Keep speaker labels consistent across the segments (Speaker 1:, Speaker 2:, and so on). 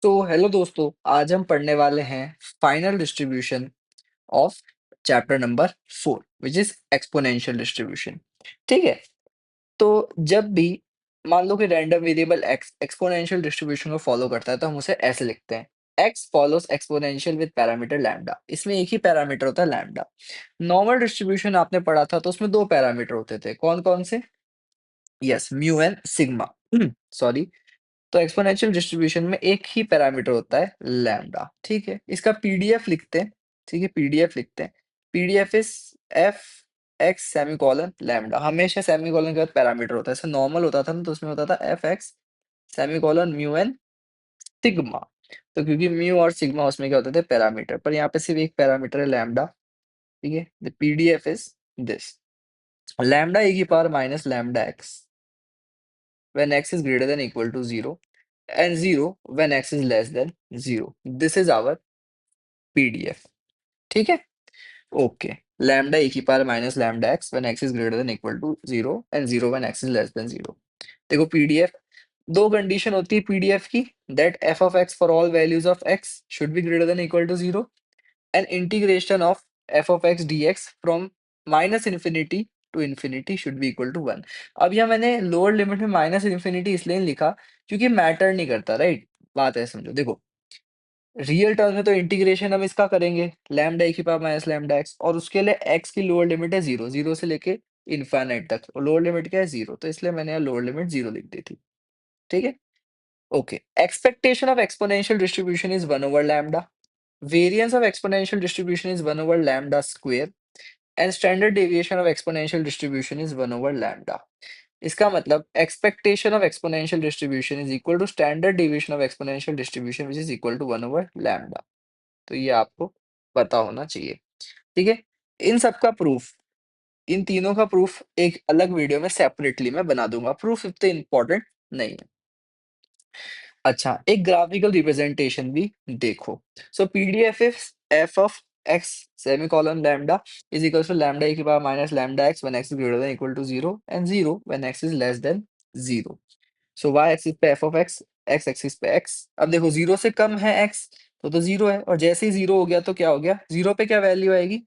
Speaker 1: तो हेलो दोस्तों, आज हम पढ़ने वाले हैं final distribution of chapter number 4 which is exponential distribution. ठीक है। तो जब भी मान लो कि random variable x exponential distribution को फॉलो करता है तो हम उसे ऐसे लिखते हैं। X follows exponential with parameter lambda. इसमें एक ही पैरामीटर होता है लैम्डा। नॉर्मल डिस्ट्रीब्यूशन आपने पढ़ा था तो उसमें दो पैरामीटर होते थे। कौन कौन से? Yes, mu and sigma. Sorry. तो एक्सपोनेंशियल डिस्ट्रीब्यूशन में एक ही पैरामीटर होता है लैम्डा। ठीक है, इसका पीडीएफ लिखते हैं। ठीक है, पीडीएफ लिखते हैं। PDF is F X semicolon lambda. हमेशा सेमीकोलन के बाद पैरामीटर होता है। ऐसा नॉर्मल होता था ना तो उसमें होता था F X semicolon mu N sigma. तो क्योंकि म्यू और सिग्मा उसमें क्या होते थे पैरामीटर, पर यहाँ पे सिर्फ एक पैरामीटर है लैम्डा। ठीक है, the PDF is this lambda e की power minus lambda x when x is greater than equal to 0 and 0 when x is less than 0. This is our PDF. ठीक है? ओके। लैम्डा e की power minus lambda x when x is greater than equal to 0 and 0 when x is less than 0. देखो PDF, दो condition होती है PDF की, that F of X for all values of X should be greater than equal to 0 and integration of F of X DX from minus infinity to infinity should be equal to 1। अब यहाँ मैंने lower limit में minus infinity इसलिए नहीं लिखा क्योंकि matter नहीं करता, राइट? बात है, समझो। देखो, रियल टर्म में तो इंटीग्रेशन हम इसका करेंगे लैम्डा e की पावर माइनस लैम्डा एक्स, और उसके लिए एक्स की लोअर लिमिट है जीरो, जीरो से लेके इनफाइनाइट तक, और लोअर लिमिट क्या है जीरो, तो इसलिए मैंने यहाँ लोअर लिमिट जीरो लिख दी थी। ठीक है, okay. Expectation of exponential distribution is 1 over lambda. Variance of exponential distribution is 1 over lambda square and standard deviation of exponential distribution is 1 over lambda. इसका मतलब expectation of exponential distribution is equal to standard deviation of exponential distribution which is equal to 1 over lambda. तो ये आपको पता होना चाहिए। ठीक है, इन सब का प्रूफ, इन तीनों का प्रूफ एक अलग वीडियो में सेपरेटली मैं बना दूंगा। प्रूफ इतने इंपॉर्टेंट नहीं है। अच्छा, एक ग्राफिकल रिप्रेजेंटेशन भी देखो। So PDF is f of x semicolon lambda is equal to lambda e की power minus lambda x when x is greater than equal to 0 and 0 when x is less than 0। So y axis पे f of x, x axis पे x. अब देखो, 0 से कम है x तो 0 है, और जैसे ही 0 हो गया तो क्या हो गया, 0 पे क्या वैल्यू आएगी?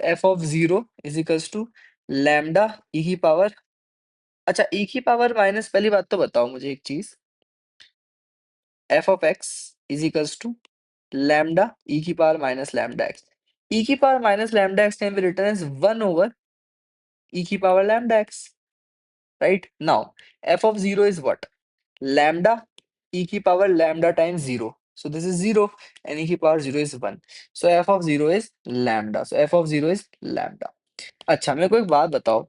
Speaker 1: F of 0 is equals to lambda e की पावर, अच्छा ई की पावर माइनस, पहली बात तो बताओ मुझे एक चीज, f of x is equals to lambda e की power minus lambda x. E की power minus lambda x can be written as 1 over e की power lambda x, right? Now f of 0 is what? Lambda e की power lambda times 0, so this is 0 and e की power 0 is 1, so f of 0 is lambda, so f of 0 is lambda. अच्छा, मेरे को एक बात बताओ,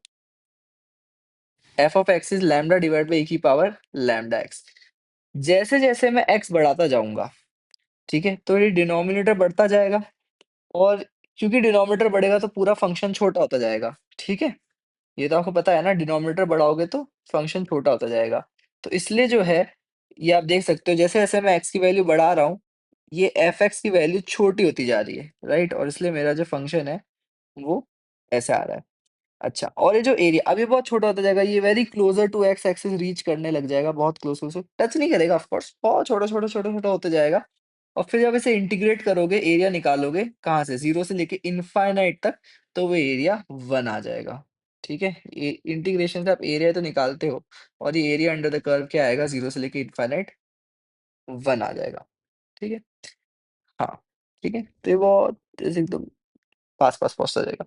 Speaker 1: f of x is lambda divided by e की power lambda x। जैसे जैसे मैं x बढ़ाता जाऊंगा, ठीक है, तो ये डिनोमिनेटर बढ़ता जाएगा, और क्योंकि डिनोमिनेटर बढ़ेगा तो पूरा फंक्शन छोटा होता जाएगा। ठीक है, ये तो आपको पता है ना, डिनोमिनेटर बढ़ाओगे तो फंक्शन छोटा होता जाएगा। तो इसलिए जो है, ये आप देख सकते हो, जैसे जैसे मैं x की वैल्यू बढ़ा रहा हूँ, ये एफ एक्स की वैल्यू छोटी होती जा रही है, राइट? और इसलिए मेरा जो फंक्शन है वो ऐसे आ रहा है। अच्छा, और ये जो एरिया अब ये बहुत छोटा होता जाएगा, ये very closer to X axis reach करने लग जाएगा, बहुत क्लोज क्लोज, टच नहीं करेगा ऑफ कोर्स, बहुत छोटा छोटा छोटा छोटा होता जाएगा। और फिर जब इसे इंटीग्रेट करोगे, एरिया निकालोगे कहाँ से, जीरो से लेके इनफाइनाइट तक, तो वो एरिया 1 आ जाएगा। ठीक है, इंटीग्रेशन से आप एरिया तो निकालते हो, और ये एरिया अंडर द कर्व क्या आएगा, जीरो से लेके इनफाइनाइट 1 आ जाएगा। ठीक है, हाँ, ठीक है, तो ये बहुत ऐसे एकदम पास पास पहुंचता जाएगा।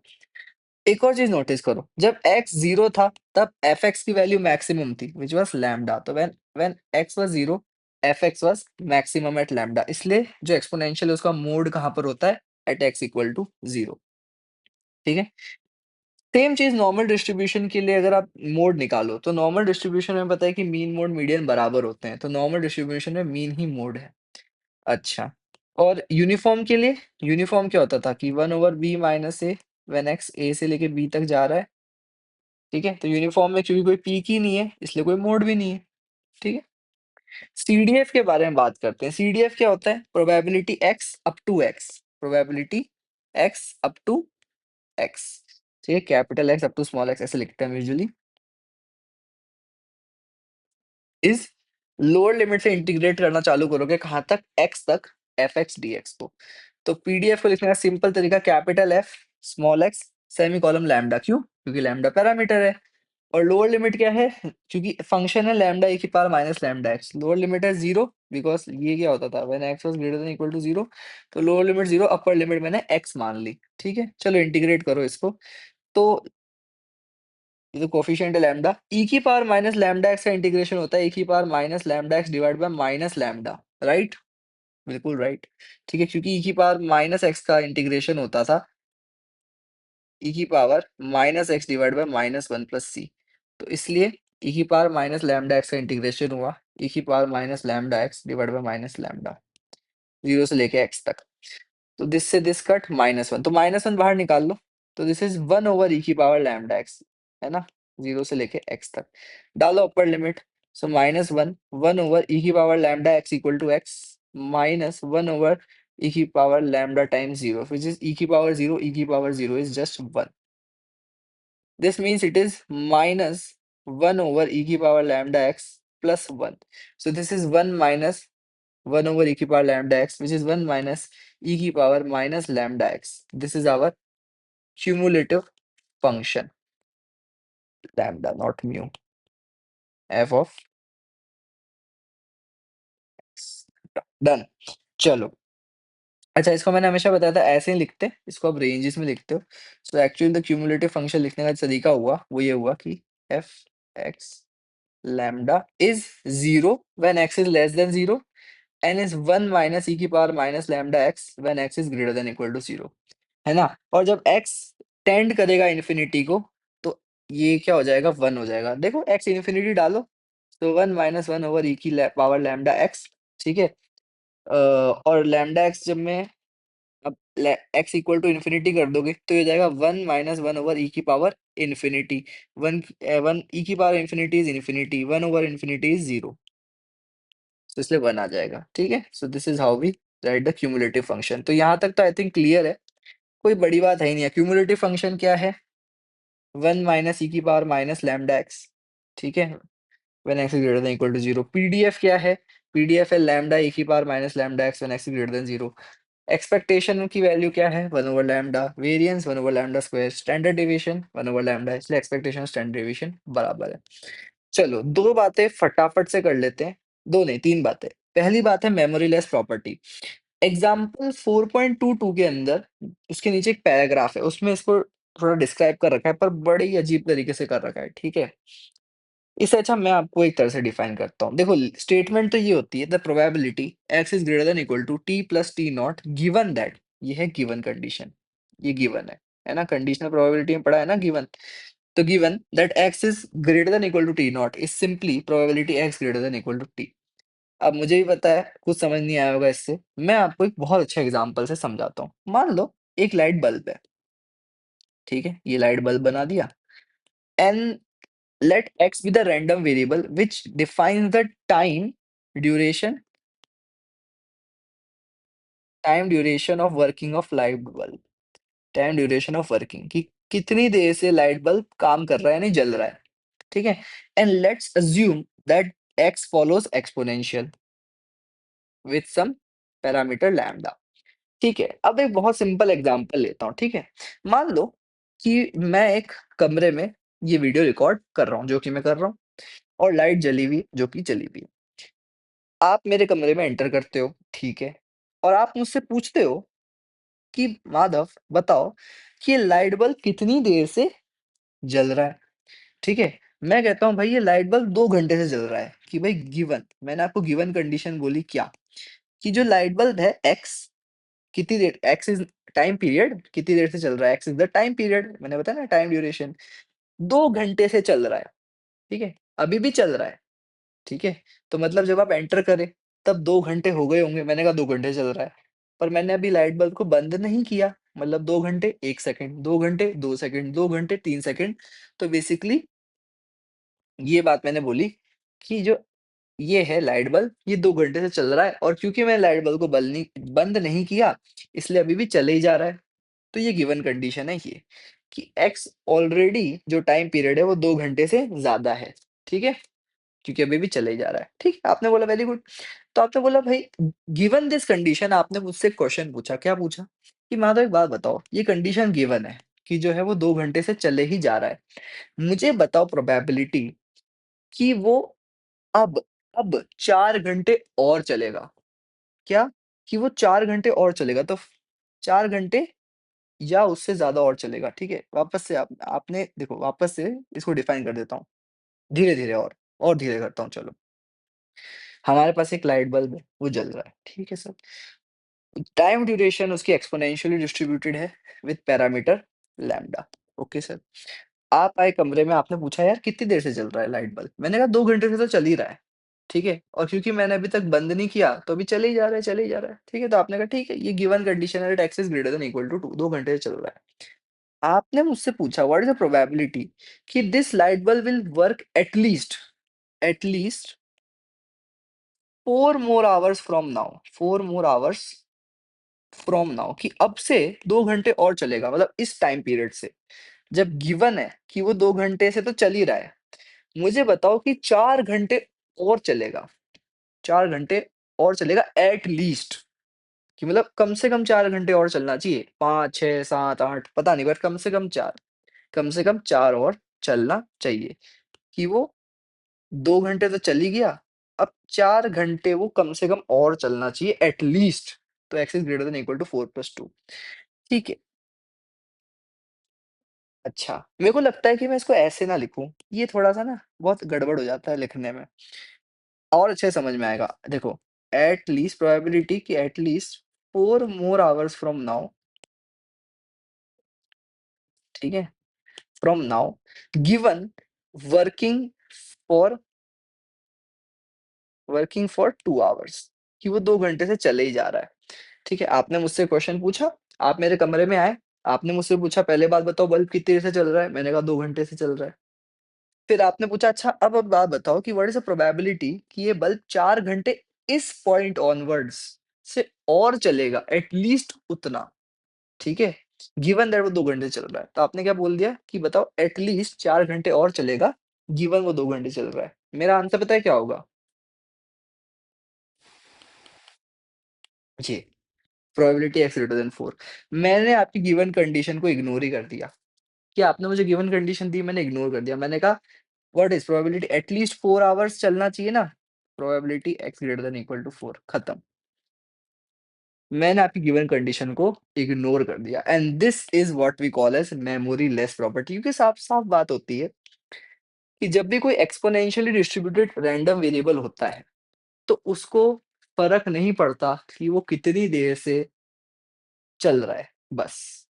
Speaker 1: एक और चीज नोटिस करो, जब x 0 था तब fx की वैल्यू मैक्सिमम थी विच वाज लैम्डा, तो when x was 0 fx was maximum at lambda, इसलिए जो एक्सपोनेंशियल है उसका मोड कहाँ पर होता है, एट x इक्वल टू 0। ठीक है, सेम चीज नॉर्मल डिस्ट्रीब्यूशन के लिए, अगर आप मोड निकालो तो नॉर्मल डिस्ट्रीब्यूशन में पता है कि मीन मोड मीडियन बराबर होते हैं, तो नॉर्मल डिस्ट्रीब्यूशन में मीन ही मोड है। अच्छा, और यूनिफॉर्म के लिए, यूनिफॉर्म क्या होता था कि 1 over b minus A, when x a से लेके b तक जा रहा है। ठीक है, तो यूनिफॉर्म में क्योंकि कोई पीक ही नहीं है इसलिए कोई मोड भी नहीं है। ठीक है, सीडीएफ के बारे में बात करते हैं। सीडीएफ क्या होता है? Probability x up to x, probability x up to x। ठीक है, capital x up to small x ऐसे लिखते हैं यूजुअली, इज लोअर लिमिट से इंटीग्रेट करना चालू करोगे कहाँ तक? x तक fx dx को। तो पीडीएफ को लिखने का सिंपल तरीका capital F small x semicolon lambda. क्यों? क्योंकि लैम्ब्डा पैरामीटर है। और लोअर लिमिट क्या है? क्योंकि फंक्शन है लैम्ब्डा e की power minus lambda x। Lower limit है 0 बिकॉज़ ये क्या होता था when x was greater than equal to 0, तो लोअर लिमिट 0, अपर लिमिट मैंने x मान ली। ठीक है? चलो इंटीग्रेट करो इसको। तो ये तो कोएफ़िशिएंट है लैम्ब्डा, e की पावर माइनस लैम्ब्डा x का इंटीग्रेशन होता है e की power minus lambda x divide by minus lambda, right? बिल्कुल राइट। ठीक है, क्योंकि e की पावर माइनस x का इंटीग्रेशन होता था e की power minus x divide by minus 1 plus c। तो इसलिए e की पावर माइनस लैम्ब्डा x का इंटीग्रेशन हुआ e की power minus lambda x divide by minus lambda, 0 से लेके x तक। तो दिस से दिस कट -1, तो -1 बाहर निकाल लो। तो दिस इज़ 1 ओवर e की पावर लैम्ब्डा x, है ना? 0 से लेके x तक। डालो upper limit, so -1, 1 over e की power lambda x equal to x minus 1 over e की power lambda times 0 which is e की पावर 0, e की power 0 is just 1। This means it is minus 1 over e की power lambda x plus 1. So this is 1 minus 1 over e की power lambda x, which is 1 minus e की power minus lambda x. This is our cumulative function, lambda, not mu, f of x. Done. चलो, अच्छा इसको मैंने हमेशा बताया था ऐसे ही लिखते, इसको आप रेंजेस में लिखते हो। So actually the cumulative function लिखने का तरीका हुआ, वो ये हुआ कि F x lambda is 0 when x is less than 0 and is 1 minus e की power minus lambda x when x is greater than equal to 0, है ना? और जब x टेंड करेगा इन्फिनिटी को तो ये क्या हो जाएगा? 1 हो जाएगा। देखो x इन्फिनिटी डालो तो 1 माइनस 1 ओवर e की पावर lambda x, ठीक है? और lambda x जब मैं अब x इक्वल टू इन्फिनिटी कर दोगे तो ये हो जाएगा 1 माइनस 1 ओवर e की पावर इन्फिनिटी। 1 e की power infinity is infinity, 1 over infinity is 0, तो इसलिए 1 आ जाएगा। ठीक है, so this is how we write the cumulative function. तो यहाँ तक तो आई थिंक क्लियर है, कोई बड़ी बात है ही नहीं है। क्यूमुलेटिव फंक्शन क्या है? 1 माइनस e की पावर माइनस लैम्डा एक्स, ठीक है, when x is greater than equal to 0। PDF क्या है? पीडीएफ है लैम्डा e की power minus lambda x when x is greater than 0। Expectation की वैल्यू क्या है? 1 over lambda, variance 1 over lambda square, standard deviation 1 over lambda, इसलिए expectation standard deviation बराबर है। चलो 2 बातें फटाफट से कर लेते हैं, 2 नहीं 3 बातें। पहली बात है मेमोरी लेस प्रॉपर्टी। एग्जांपल 4.22 के अंदर उसके नीचे एक पैराग्राफ है, उसमें इसको थोड़ा डिस्क्राइब कर रखा है पर बड़े ही अजीब तरीके से कर रखा है, ठीक है? इससे अच्छा मैं आपको एक तरह से डिफाइन करता हूँ। देखो स्टेटमेंट तो ये होती है the probability x is greater than equal to t plus t naught given that, ये है गिवन कंडीशन, ये गिवन है ना? कंडीशनल प्रोबेबिलिटी में पढ़ा है ना गिवन? तो given that x is greater than equal to t naught is simply probability x greater than equal to t। अब मुझे भी पता है कुछ समझ नहीं आया होगा इससे, मैं आपको एक बहुत अच्छे एग्जांपल से समझाता हूँ। मान लो एक लाइट बल्ब है, ठीक है? ये लाइट बल्ब बना दिया and let x be the random variable which defines the duration time duration of working of light bulb, time duration of working कि कितनी देर से लाइट बल्ब काम कर रहा है यानी जल रहा है, ठीक है? And let's assume that x follows exponential with some parameter lambda, ठीक है? अब एक बहुत सिंपल एग्जांपल लेता हूँ, ठीक है? मान लो कि मैं एक कमरे में ये वीडियो रिकॉर्ड कर रहा हूँ, जो कि मैं कर रहा हूँ, और लाइट जली हुई जो कि जली हुई है। आप मेरे कमरे में एंटर करते हो, ठीक है? और आप मुझसे पूछते हो कि माधव बताओ कि ये लाइट बल्ब कितनी देर से जल रहा है, ठीक है? मैं कहता हूँ भाई ये लाइट बल्ब 2 घंटे से जल रहा है कि भाई गिवन मैंने आपको गिवन कंडीशन बोली क्या? कि जो लाइट बल्ब है एक्स कितनी देर एक्स इज़ टाइम पीरियड कितनी देर से चल रहा है, x is the time period मैंने बताया ना टाइम ड्यूरेशन 2 घंटे से चल रहा है, ठीक है? अभी भी चल रहा है। ठीक है? तो मतलब जब आप एंटर करें, तब 2 घंटे हो गए होंगे, मैंने कहा 2 घंटे चल रहा है। पर मैंने अभी लाइट बल्ब को बंद नहीं किया, मतलब 2 घंटे 1 सेकंड, 2 घंटे 2 सेकंड, 2 घंटे 3 सेकंड। तो बेसिकली ये बात मैंने बोली कि जो ये है लाइट बल्ब, ये 2 घंटे से चल रहा है और क्योंकि मैंने लाइट बल्ब को बंद नहीं किया, इसलिए अभी भी चले ही जा रहा है। तो ये गिवन कंडीशन है ये, कि एक्स ऑलरेडी जो टाइम पीरियड है वो 2 घंटे से ज़्यादा है। ठीक है? क्योंकि अभी भी चले ही जा रहा है। ठीक है, आपने बोला वेरी गुड। तो आपने बोला भाई गिवन दिस कंडीशन आपने मुझसे एक क्वेश्चन पूछा, क्या पूछा? कि माधव एक बात बताओ, ये कंडीशन गिवन है कि जो है वो 2 घंटे से चले ही जा रहा है। मुझे बताओ प्रोबेबिलिटी कि वो अब अब 4 घंटे और चलेगा। क्या? कि वो 4 घंटे और चलेगा तो 4 घंटे या उससे ज़्यादा और चलेगा, ठीक है? वापस से आपने देखो वापस से इसको डिफाइन कर देता हूँ, धीरे-धीरे और धीरे करता हूँ चलो। हमारे पास एक लाइट बल्ब है, वो जल रहा है, ठीक है सर? टाइम ड्यूरेशन उसकी एक्स्पोनेंशियली डिस्ट्रीब्यूटेड है with parameter lambda, okay sir? आप आए कमरे में, आपने पूछा यार कितनी देर से जल रहा है लाइट बल्ब? मैंने कहा 2 घंटे से तो चल ही रहा है, ठीक है? और क्योंकि मैंने अभी तक बंद नहीं किया, तो अभी चले ही जा रहा है, चले ही जा रहा है, ठीक है? तो आपने कहा ठीक है, ये गिवन कंडीशन है that x is greater than equal to 2, 2 घंटे से चल रहा है। आपने मुझसे पूछा व्हाट इज़ द प्रोबेबिलिटी कि this light bulb will work at least 4 more hours from now, 4 more hours from now, कि अब से 2 घंटे और चलेगा, मतलब इस टाइम पीरियड से। जब गिवन है कि वो 2 घंटे से तो चल ही रहा है, मुझे बताओ कि 4 घंटे और चलेगा, 4 घंटे और चलेगा एट लीस्ट, कि मतलब कम से कम 4 घंटे और चलना चाहिए। 5, 6, 7, 8 पता नहीं, बट कम से कम 4, कम से कम 4 और चलना चाहिए, कि वो 2 घंटे तो चल ही गया, अब 4 घंटे वो कम से कम और चलना चाहिए एट लीस्ट। तो x is greater than equal to 4 + 2, ठीक है। अच्छा, मेरे को लगता है कि मैं इसको ऐसे ना लिखूँ, ये थोड़ा-सा ना बहुत गड़बड़ हो जाता है लिखने में, और अच्छे से समझ में आएगा। देखो, एट लीस्ट प्रोबेबिलिटी कि eight least 4 more hours from now, ठीक है? From now given working for working for 2 hours, कि वो 2 घंटे से चले ही जा रहा है, ठीक है? आपने मुझसे क्वेश्चन पूछा, आप मेरे कमरे में आए, आपने मुझसे पूछा पहले बात बताओ बल्ब कितनी देर से चल रहा है? मैंने कहा 2 घंटे से चल रहा है। फिर आपने पूछा अच्छा अब बात बताओ कि व्हाट इज़ द प्रोबेबिलिटी कि ये बल्ब 4 घंटे इस पॉइंट ऑनवर्ड्स से और चलेगा एट लीस्ट उतना, ठीक है? गिवन दैट वो 2 घंटे चल रहा है। तो आपने क्या बोल दिया कि बताओ एट लीस्ट 4 घंटे और चलेगा, गिवन वो 2 घंटे चल रहा है। मेरा आंसर पता है क्या होगा? जी, प्रोबेबिलिटी एक्स ग्रेटर देन 4। मैंने आपकी गिवन कंडीशन को इग्नोर ही कर दिया, कि आपने मुझे गिवन कंडीशन दी, मैंने इग्नोर कर दिया। मैंने कहा what is probability at least 4 hours चलना चाहिए ना, probability x greater than equal to 4, खत्म। मैंने आपकी गिवन कंडीशन को इग्नोर कर दिया and this is what we call as memoryless property, क्योंकि साफ-साफ बात होती है कि जब भी कोई एक्स्पोनेंशियली डिस्ट्रीब्यूटेड रैंडम वेरिएबल होता है, तो उसको फ़र्क नहीं पड़ता कि वो कितनी देर से चल रहा है, बस।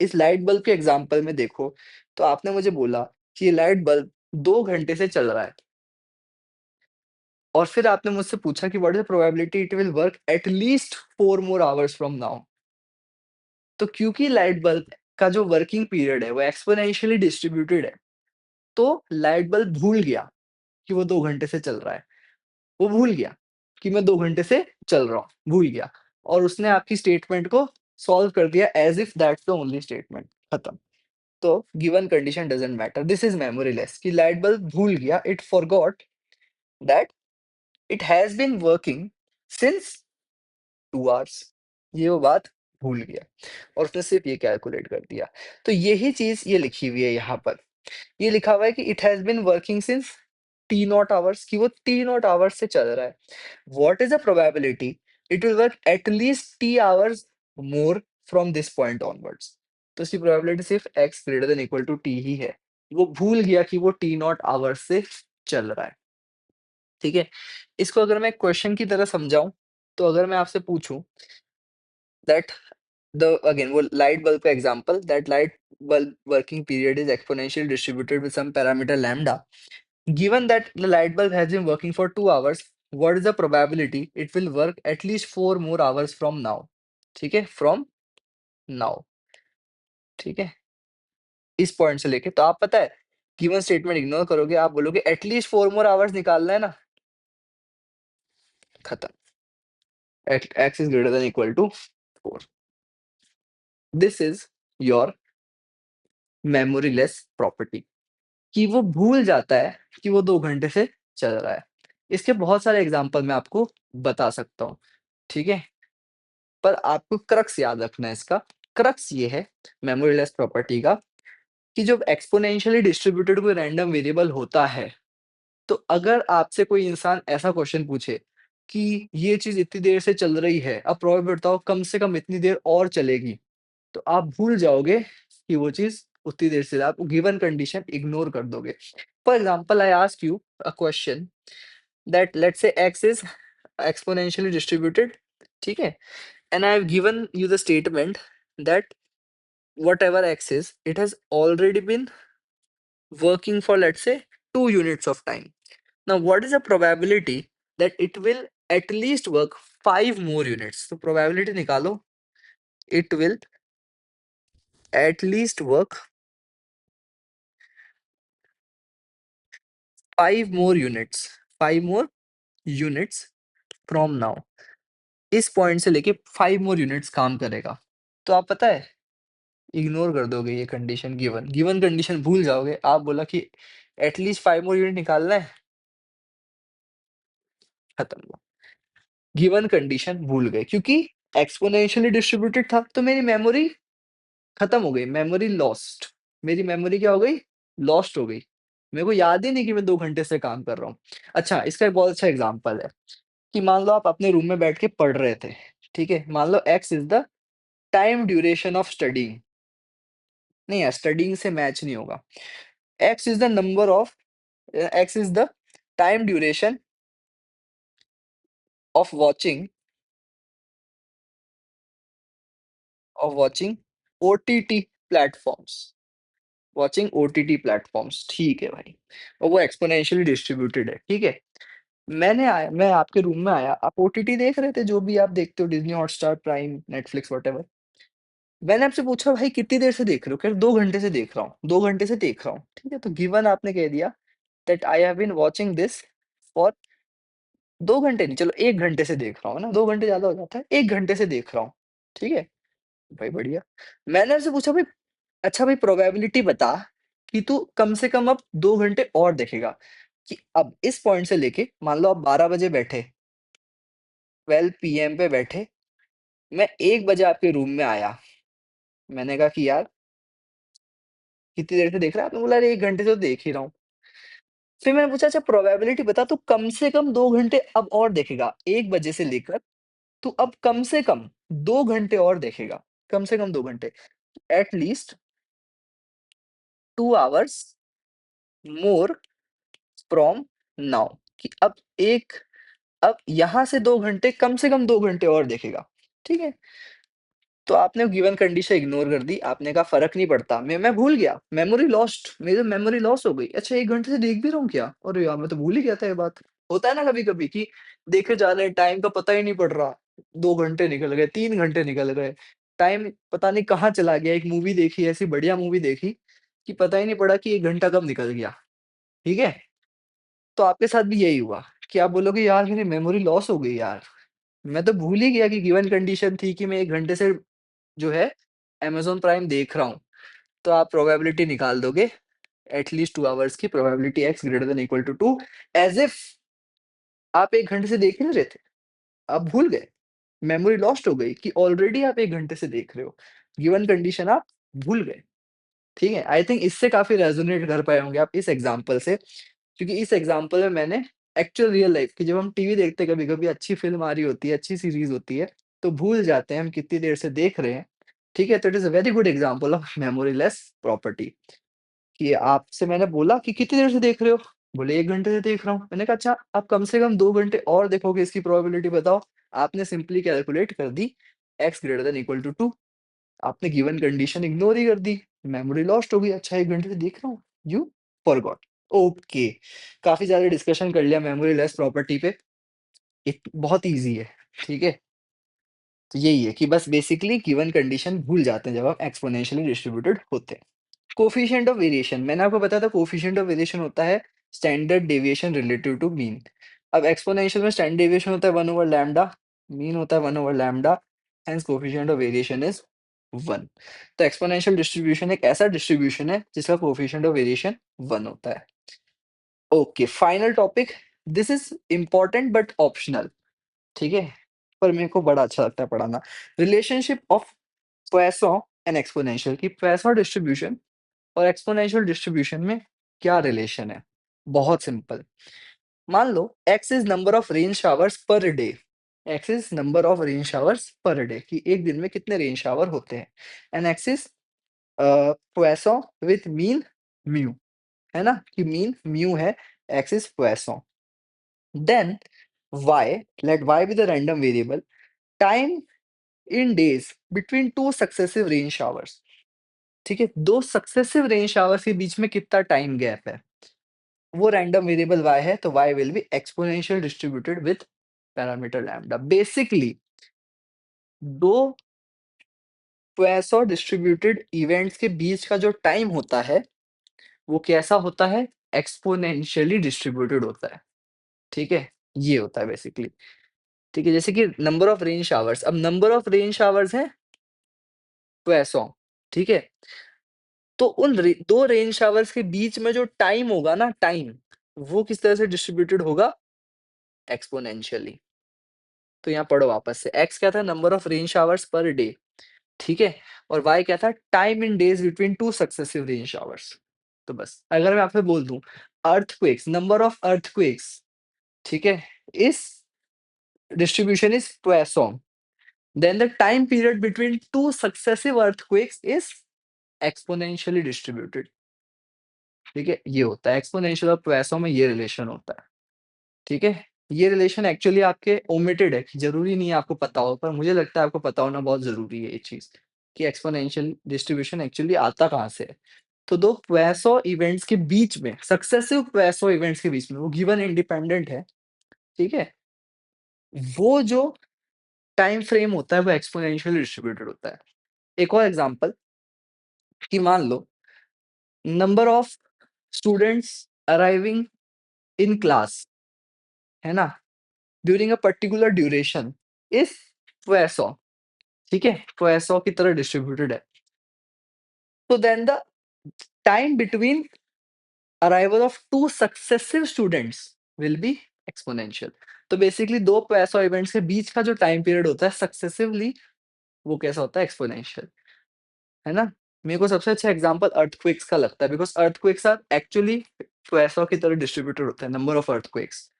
Speaker 1: इस लाइट बल्ब के एग्ज़ाम्पल में देखो, तो आपने मुझे बोला कि ये लाइट बल्ब 2 घंटे से चल रहा है, और फिर आपने मुझसे पूछा कि what is the probability it will work at least 4 more hours from now. तो क्योंकि लाइट बल्ब का जो वर्किंग पीरियड है वो एक्स्पोनेंशियली डिस्ट्रीब्यूटेड है, तो लाइट बल्ब भूल गया कि वो 2 घंटे से चल रहा है। वो भूल गया कि मैं 2 घंटे से चल रहा हूँ, भूल गया, और उसने आपकी स्टेटमेंट को सॉल्व कर दिया as if that's the only statement, खत्म। तो given condition doesn't matter, this is memoryless, कि लाइट बल्ब भूल गया, it forgot that it has been working since 2 hours, ये वो बात भूल गया, और उसने सिर्फ़ ये कैलकुलेट कर दिया। तो यही चीज़ ये लिखी हुई है यहाँ पर। ये लिखा हुआ है कि it has been working since t not hours, कि वो टी नॉट आवर्स से चल रहा है। What is the probability it will work at least t hours more from this point onwards. तो इसकी प्रोबेबिलिटी सिर्फ़ x greater than equal to t ही है। वो भूल गया कि वो टी नॉट आवर्स से चल रहा है, ठीक है? इसको अगर मैं क्वेश्चन की तरह समझाऊँ, तो अगर मैं आपसे पूछूँ दैट the again वो light bulb का example, that light bulb working period is exponentially distributed with some parameter lambda. Given that the light bulb has been working for 2 hours, what is the probability it will work at least 4 more hours from now? ठीक है, from now, ठीक है, इस point से लेके, तो आप पता है गिवन स्टेटमेंट इग्नोर करोगे, आप बोलोगे एटलीस्ट 4 मोर आवर्स निकालना है ना, खत्म, x is greater than equal to 4. This is your memory less property, कि वो भूल जाता है कि वो 2 घंटे से चल रहा है। इसके बहुत सारे एग्ज़ाम्पल मैं आपको बता सकता हूँ, ठीक है? पर आपको क्रक्स याद रखना है इसका। क्रक्स ये है मेमोरी लेस प्रॉपर्टी का कि जब एक्स्पोनेंशियली डिस्ट्रीब्यूटेड कोई रैंडम वेरिएबल होता है, तो अगर आपसे कोई इंसान ऐसा क्वेश्चन पूछे कि ये चीज़ इतनी देर से चल रही है, अब प्रोबेबिलिटी बताओ कम से कम इतनी देर और चलेगी, तो आप भूल जाओगे कि वो चीज़ उतनी देर से आप गिवन कंडीशन इग्नोर कर दोगे। For example I ask you a question that let's say x is exponentially distributed, ठीक है? And I have given you the statement that whatever x is, it has already been working for let's say 2 units of time. Now, what is the probability that it will at least work 5 more units? So, probability निकालो, it will at least work 5 more units, 5 more units from now. इस point से लेके 5 more units काम करेगा। तो आप पता है, इग्नोर कर दोगे ये कंडीशन गिवन। गिवन कंडीशन भूल जाओगे। आप बोला कि एटलीस्ट 5 मोर यूनिट निकालना है, खत्म हुआ। गिवन कंडीशन भूल गए क्योंकि एक्स्पोनेंशियली डिस्ट्रीब्यूटेड था, तो मेरी मेमोरी खत्म हो गई, मेमोरी लॉस्ट। मेरी मेमोरी क्या हो गई? लॉस्ट हो गई। मेरे को याद ही नहीं कि मैं 2 घंटे से काम कर रहा हूँ। अच्छा, इसका एक बहुत अच्छा एग्ज़ाम्पल है कि मान लो आप अपने रूम में बैठ के पढ़ रहे थे, ठीक है? मान लो x is the time duration of studying. नहीं यार, स्टडीइंग से मैच नहीं होगा। X is the number of x is the time duration of watching OTT platforms. Watching OTT platforms, ठीक है भाई। और वो एक्स्पोनेंशियली डिस्ट्रीब्यूटेड है, ठीक है? मैं आपके रूम में आया, आप ओटीटी देख रहे थे, जो भी आप देखते हो Disney Hotstar, prime, Netflix whatever. मैंने आपसे पूछा भाई कितनी देर से देख रहे हो? कह रहे 2 घंटे से देख रहा हूँ, 2 घंटे से देख रहा हूँ, ठीक है? तो गिवन आपने कह दिया that I have been watching this for 2 घंटे नहीं, चलो 1 घंटे से देख रहा हूँ, है ना? 2 घंटे ज़्यादा हो जाता है, 1 घंटे से देख रहा हूँ, ठीक है? भाई बढ़िया। मैंने आपसे पूछा भाई अच्छा भाई प्रोबेबिलिटी बता कि तू कम से कम अब 2 घंटे और देखेगा, कि अब इस पॉइंट से लेके मान लो आप 12 बजे बैठे, 12 पीएम पे बैठे, मैं 1 बजे आपके रूम में आया। मैंने कहा कि यार कितनी देर से देख रहा है? आपने बोला अरे 1 घंटे से तो देख ही रहा हूँ। फिर मैंने पूछा अच्छा प्रोबेबिलिटी बता तू कम से कम 2 घंटे अब और देखेगा। 1 बजे से लेकर तू अब कम से कम 2 घंटे और देखेगा। कम से कम 2 घंटे। Eight least 2 hours more from now, कि अब यहाँ से 2 घंटे कम से कम 2 घंटे और देखेगा। ठीक है? तो आपने गिवन कंडीशन इग्नोर कर दी। आपने कहा फ़र्क नहीं पड़ता। मैं भूल गया, मेमोरी लॉस्ट, मेरी मेमोरी लॉस हो गई। अच्छा 1 घंटे से देख भी रहा हूँ क्या? अरे यार! मैं तो भूल ही गया था ये बात। होता है ना कभी-कभी कि देखे जा रहे हैं, टाइम का पता ही नहीं पड़ रहा। 2 घंटे निकल गए, 3 घंटे निकल गए। टाइम पता नहीं कहाँ चला गया। एक मूवी देखी, ऐसी बढ़िया मूवी देखी कि पता ही नहीं पड़ा कि 1 घंटा कब निकल गया। ठीक है? तो आपके साथ भी यही हुआ कि आप बोलोगे यार मेरी मेमोरी लॉस हो गई यार। मैं तो भूल ही गया कि गिवन कंडीशन थी कि मैं 1 घंटे से जो है अमेज़न प्राइम देख रहा हूँ। तो आप प्रोबेबिलिटी निकाल दोगे एट लीस्ट 2 आवर्स की probability x greater than equal to 2 as if आप 1 घंटे से देख ही नहीं रहे थे। आप भूल गए। मेमोरी लॉस्ट हो गई कि ऑलरेडी आप 1 घंटे से देख रहे हो। गिवन कंडीशन आप भूल गए। ठीक है? आई थिंक इससे काफ़ी रेज़ोनेट कर पाए होंगे आप इस एग्ज़ाम्पल से, क्योंकि इस एग्ज़ाम्पल में मैंने एक्चुअल रियल लाइफ़ की, जब हम टीवी देखते हैं कभी-कभी अच्छी फ़िल्म आ रही होती है, अच्छी सीरीज़ होती है, तो भूल जाते हैं हम कितनी देर से देख रहे हैं। ठीक है? तो it is a very good example of memory less property. कि आपसे मैंने बोला कि कितनी देर से देख रहे हो? बोले 1 घंटे से देख रहा हूँ। मैंने कहा अच्छा आप कम से कम 2 घंटे और देखोगे, इसकी प्रोबेबिलिटी बताओ। आपने सिंपली कैलकुलेट कर दी x greater than equal to 2। आपने गिवन कंडीशन इग्नोर ही कर दी। मेमोरी लॉस्ट हो गई। अच्छा 1 घंटे से देख रहा हूँ। You forgot. ओके। काफ़ी ज़्यादा डिस्कशन कर लिया मेमोरी लेस प्रॉपर्टी पे। एक बहुत ईज़ी है। ठीक है? तो यही है कि बस बेसिकली गिवन कंडीशन भूल जाते हैं जब हम एक्स्पोनेंशियली डिस्ट्रीब्यूटेड होते हैं। कोएफ़िशिएंट ऑफ वेरिएशन, मैंने आपको बताया था कोएफ़िशिएंट ऑफ वेरिएशन होता है standard deviation relative to mean. अब एक्स्पोनेंशियल में स्टैंडर्ड डेविएशन होता है 1 ओवर लैम्ब्डा, मीन होता है 1 over lambda, hence coefficient of variation is 1। तो एक्स्पोनेंशियल डिस्ट्रीब्यूशन एक ऐसा डिस्ट्रीब्यूशन है जिसका कोएफ़िशिएंट ऑफ वेरिएशन 1 होता है। Okay, final topic this is important but optional, ठीक है, पर मेरे को बड़ा अच्छा लगता है पढ़ाना। Relationship of Poisson and exponential, कि पोइसन डिस्ट्रीब्यूशन और एक्सपोनेंशियल डिस्ट्रीब्यूशन में क्या रिलेशन है। बहुत सिंपल, मान लो x is number of rain showers per day, x is number of rain showers per day, कि एक दिन में कितने रेन शावर होते हैं, and x is Poisson with mean mu, है ना, कि मीन म्यू है, x is Poisson. Then y, let y be the random variable, time in days between two successive rain showers, ठीक है, दो सक्सेसिव रेन शावर्स के बीच में कितना टाइम गैप है, वो रैंडम वेरिएबल y है, तो y will be exponential distributed with parameter lambda. Basically दो पोइसन डिस्ट्रीब्यूटेड इवेंट्स के बीच का जो टाइम होता है, वो कैसा होता है, एक्सपोनेंशियली डिस्ट्रीब्यूटेड होता है, ठीक है, ये होता है बेसिकली, ठीक है। जैसे कि नंबर ऑफ रेन शावर्स, अब नंबर ऑफ रेन शावर्स है पोइसन, ठीक है, तो उन दो रेन शावर्स के बीच में जो टाइम होगा ना, टाइम, वो किस तरह से डिस्ट्रीब्यूटेड होगा, एक्सपोनेंशियली। तो यहाँ पढ़ो वापस से, x क्या था, number of rain showers per day, ठीक है, और y क्या था, time in days between two successive rain showers. तो बस अगर मैं आपसे बोल दूं अर्थक्वेक्स, नंबर ऑफ अर्थक्वेक्स, ठीक है, इस distribution is Poisson, then the time period between two successive earthquakes is exponentially distributed, ठीक है, ये होता है एक्सपोनेंशियल और पोइसन में ये रिलेशन होता है, ठीक है। ये रिलेशन एक्चुअली आपके ओमिटेड है, जरूरी नहीं है आपको पता हो, पर मुझे लगता है आपको पता होना बहुत जरूरी है ये चीज, कि एक्सपोनेंशियल डिस्ट्रीब्यूशन एक्चुअली आता कहाँ से है। तो दो पोइसन इवेंट्स के बीच में, सक्सेसिव पोइसन इवेंट्स के बीच में, वो गिवन इंडिपेंडेंट है, ठीक है, वो जो टाइम फ्रेम होता है वो एक्सपोनेंशियली डिस्ट्रीब्यूटेड होता है। एक और एग्जांपल, कि मान लो number of students arriving in class, है ना, during a particular duration is Poisson, ठीक है, पोइसन की तरह डिस्ट्रीब्यूटेड है। तो then the time between arrival of two successive students will be exponential. तो बेसिकली दो पोइसन इवेंट्स के बीच का जो टाइम पीरियड होता है सक्सेसिवली, वो कैसा होता है, एक्सपोनेंशियल, है ना। मेरे को सबसे अच्छा एग्जांपल अर्थक्वेक्स का लगता है, because earthquakes are actually Poisson की तरह डिस्ट्रीब्यूटेड होता है, नंबर ऑफ अर्थक्वेक्स,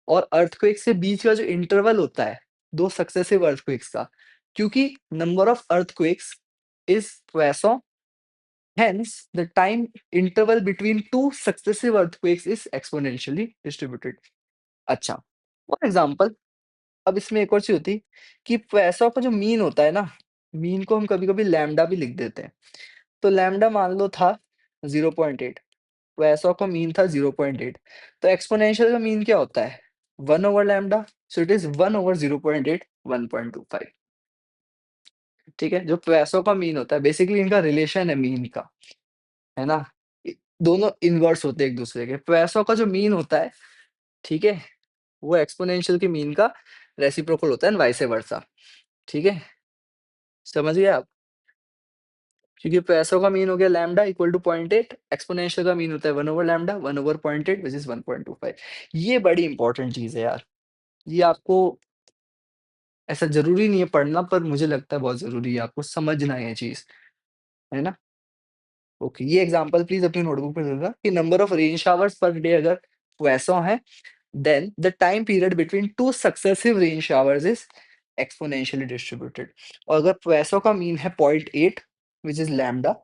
Speaker 1: और अर्थक्वेक्स के बीच का जो इंटरवल होता है, दो सक्सेसिव अर्थक्वेक्स का, क्योंकि number of earthquakes is Poisson, hence the time interval between two successive earthquakes is exponentially distributed। अच्छा, फॉर एग्जांपल, अब इसमें एक और चीज होती है कि पोइसन का जो मीन होता है ना, मीन को हम कभी-कभी लैम्डा भी लिख देते हैं। तो लैम्डा मान लो था 0.8, पोइसन का मीन था 0.8, तो एक्सपोनेंशियल का मीन क्या होता है, 1 over lambda, so it is 1 over 0.8, 1.25, ठीक है। जो पोइसन का मीन होता है, बेसिकली इनका रिलेशन है मीन का, है ना, दोनों इनवर्स होते हैं एक दूसरे के। पोइसन का जो मीन होता है, ठीक है, वो एक्सपोनेंशियल के मीन का रेसिप्रोकल होता है, एंड वाइस वर्सा, ठीक है, समझ गए आप। क्योंकि पोइसन का मीन हो गया लैम्डा इक्वल टू 0.8, एक्सपोनेंशियल का मीन होता है 1 over lambda, 1 over 0.8 which is 1.25। ये बड़ी इंपॉर्टेंट चीज है यार, ये आपको ऐसा जरूरी नहीं है पढ़ना, पर मुझे लगता है बहुत जरूरी है आपको समझना ये चीज, है ना। ओके, ये एग्जांपल प्लीज अपनी नोटबुक पे लिखना, कि number of rain showers per day अगर पोइसन है, then the time period between two successive rain showers is exponentially distributed। और अगर पोइसन का मीन है 0.8 which is lambda,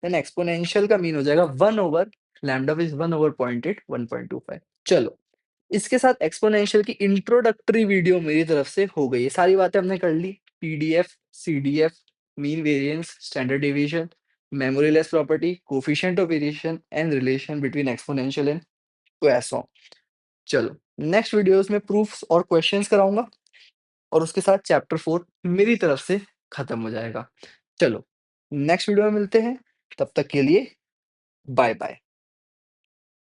Speaker 1: then exponential का मीन हो जाएगा 1 over lambda which is 1 over 0.8, 1.25। चलो, इसके साथ एक्सपोनेंशियल की इंट्रोडक्टरी वीडियो मेरी तरफ से हो गई है, सारी बातें हमने कर ली, PDF, CDF, mean variance, standard deviation, memoryless property, coefficient of variation and relation between exponential and Poisson. चलो, नेक्स्ट वीडियोस में प्रूफ्स और क्वेश्चंस कराऊंगा, और उसके साथ चैप्टर 4 मेरी तरफ से खत्म हो जाएगा। चलो, नेक्स्ट वीडियो में मिलते हैं, तब तक के लिए बाय बाय।